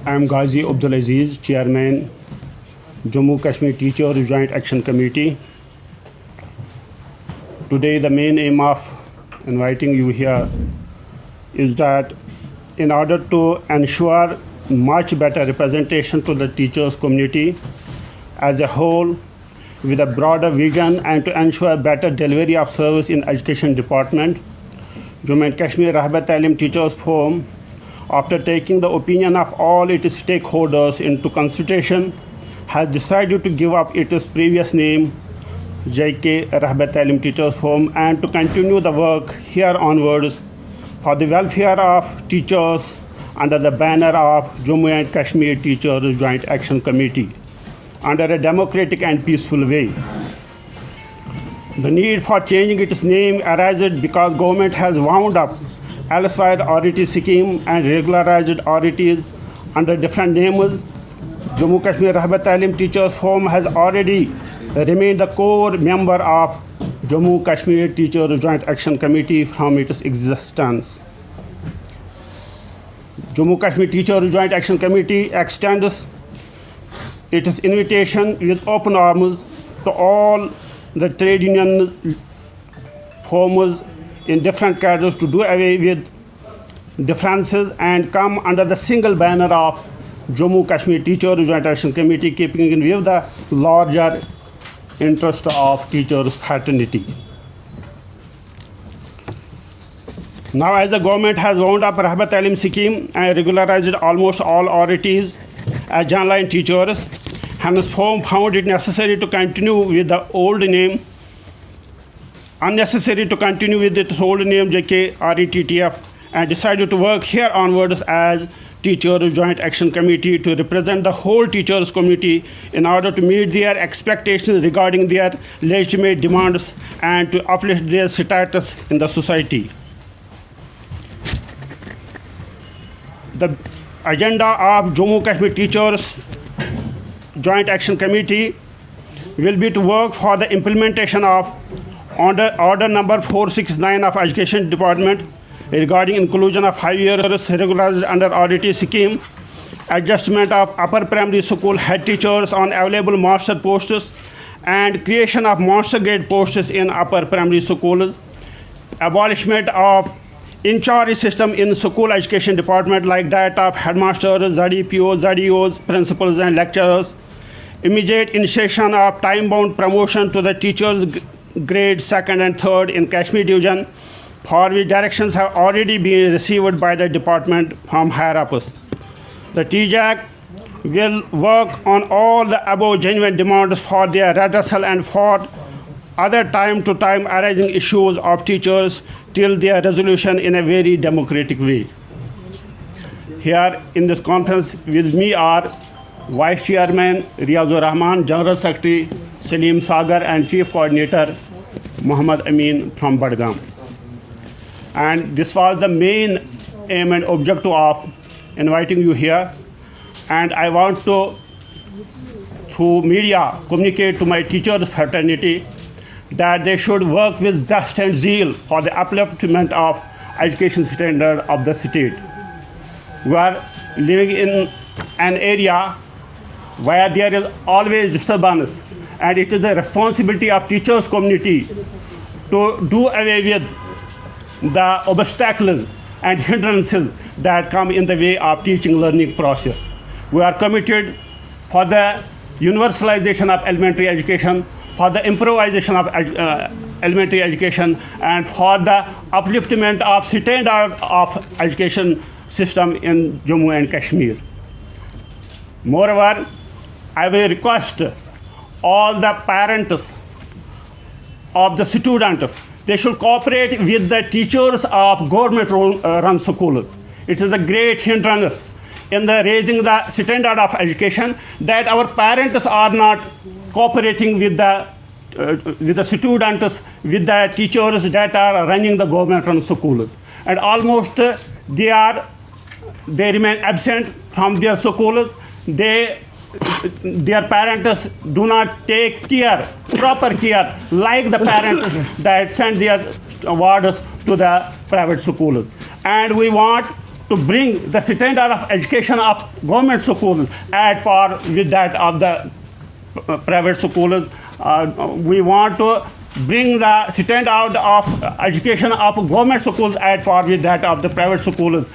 I am Ghazi Abdulaziz, Chairman, Jammu Kashmir Teachers Joint Action Committee. Today, the main aim of inviting you here is that in order to ensure much better representation to the teachers community as a whole, with a broader vision and to ensure better delivery of service in education department, Jammu and Kashmir Rahbat Talim Teachers Forum, after taking the opinion of all its stakeholders into consideration, has decided to give up its previous name, JK Rahbat Talim Teachers Forum, and to continue the work here onwards for the welfare of teachers under the banner of Jammu and Kashmir Teachers Joint Action Committee, under a democratic and peaceful way. The need for changing its name arises because government has wound up LSI authority scheme and regularized authorities under different names. Jammu Kashmir Rahbat Talim Teachers Forum has already remained the core member of Jammu Kashmir Teachers Joint Action Committee from its existence. Jammu Kashmir Teachers Joint Action Committee extends its invitation with open arms to all the trade union forums in different cadres to do away with differences and come under the single banner of Jammu Kashmir Teachers Joint Action Committee, keeping in view the larger interest of teachers fraternity. Now, as the government has wound up Rahbat Talim scheme and regularized almost all authorities as general teachers, Hence, forum found it necessary to continue with the old name, unnecessary to continue with its old name JKRETTF, and decided to work here onwards as Teachers Joint Action Committee to represent the whole teachers community in order to meet their expectations regarding their legitimate demands and to uplift their status in the society. The agenda of Jammu Kashmir Teachers Joint Action Committee will be to work for the implementation of Order number 469 of Education Department regarding inclusion of 5 years regularized under RET scheme, adjustment of upper primary school head teachers on available master posts, and creation of master grade posts in upper primary schools, abolishment of in-charge system in school education department like that of headmasters, ZDPOs, ZDOs, principals and lecturers, immediate initiation of time-bound promotion to the teachers grade 2nd and 3rd in Kashmir division, for which directions have already been received by the department from higher ups. The TJAC will work on all the above genuine demands for their redressal and for other time-to-time arising issues of teachers till their resolution in a very democratic way. Here in this conference with me are Vice Chairman Riyazur Rahman, General Secretary Salim Sagar, and Chief Coordinator Muhammad Amin from Badgam. And this was the main aim and objective of inviting you here. And I want to, through media, communicate to my teachers fraternity that they should work with zest and zeal for the upliftment of education standard of the state. We are living in an area where there is always disturbance, and it is the responsibility of teachers community to do away with the obstacles and hindrances that come in the way of teaching learning process. We are committed for the universalization of elementary education, for the improvisation of elementary education, and for the upliftment of standard of education system in Jammu and Kashmir. Moreover, I will request all the parents of the students, they should cooperate with the teachers of government-run schools. It is a great hindrance in the raising the standard of education that our parents are not cooperating with the students, with the teachers that are running the government-run schools, and almost they remain absent from their schools. Their parents do not take proper care, like the parents that send their wards to the private schools. And we want to bring the standard of education of government schools at par with that of the private schools. We want to bring the standard of education of government schools at par with that of the private schools.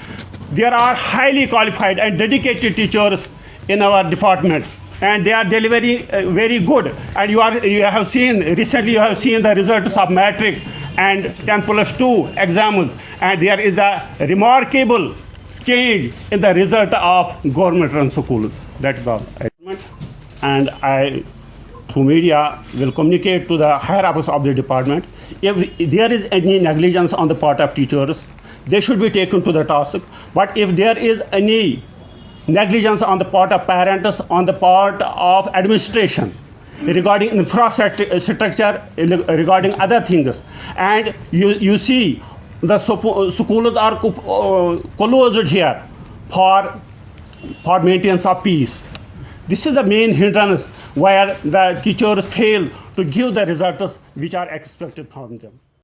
There are highly qualified and dedicated teachers in our department, and they are delivering very good. And you have seen recently, you have seen the results of matric and 10+2 exams, and there is a remarkable change in the result of government-run schools. That is all. And I, through media, will communicate to the higher office of the department. If there is any negligence on the part of teachers, they should be taken to the task. But if there is any negligence on the part of parents, on the part of administration, regarding infrastructure, regarding other things, and you see the schools are closed here for maintenance of peace. This is the main hindrance where the teachers fail to give the results which are expected from them.